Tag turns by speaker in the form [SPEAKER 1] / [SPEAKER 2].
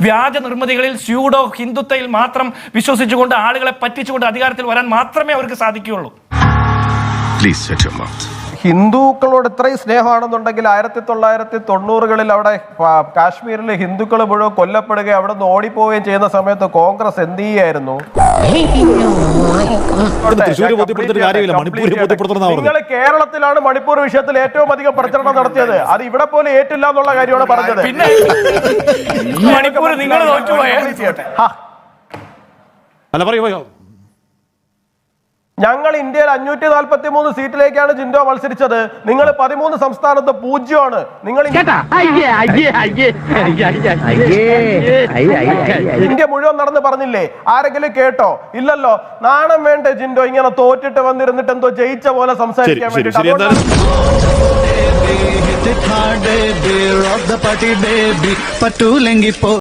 [SPEAKER 1] വ്യാജ നിർമ്മിതികളിൽ സ്യൂഡോ ഹിന്ദുത്വയിൽ മാത്രം വിശ്വസിച്ചുകൊണ്ട് ആളുകളെ പറ്റിച്ചുകൊണ്ട് അധികാരത്തിൽ വരാൻ മാത്രമേ അവർക്ക് സാധിക്കുകയുള്ളൂ.
[SPEAKER 2] ഹിന്ദുക്കളോട് ഇത്രയും സ്നേഹമാണെന്നുണ്ടെങ്കിൽ 1990-കളിൽ അവിടെ കാശ്മീരിൽ ഹിന്ദുക്കൾ മുഴുവൻ കൊല്ലപ്പെടുകയും അവിടെ നിന്ന് ഓടിപ്പോവുകയും ചെയ്യുന്ന സമയത്ത് കോൺഗ്രസ് എന്ത് ചെയ്യായിരുന്നു? നിങ്ങൾ കേരളത്തിലാണ് മണിപ്പൂർ വിഷയത്തിൽ ഏറ്റവും അധികം പ്രചരണം നടത്തിയത്. അത് ഇവിടെ പോലെ ഏറ്റില്ല എന്നുള്ള കാര്യമാണ് പറഞ്ഞത്.
[SPEAKER 1] മണിപ്പൂർ നിങ്ങൾ
[SPEAKER 2] ഞങ്ങൾ ഇന്ത്യയിൽ 543 സീറ്റിലേക്കാണ് ജിൻഡോ മത്സരിച്ചത്. നിങ്ങൾ 13 സംസ്ഥാനത്ത് 0ആണ്. നിങ്ങൾ ഇന്ത്യ മുഴുവൻ നടന്ന് പറഞ്ഞില്ലേ? ആരെങ്കിലും കേട്ടോ? ഇല്ലല്ലോ. നാണം വേണ്ടേ ജിൻഡോ ഇങ്ങനെ തോറ്റിട്ട് വന്നിരുന്നിട്ട് എന്തോ ജയിച്ച പോലെ സംസാരിക്കാൻ വേണ്ടിട്ട്?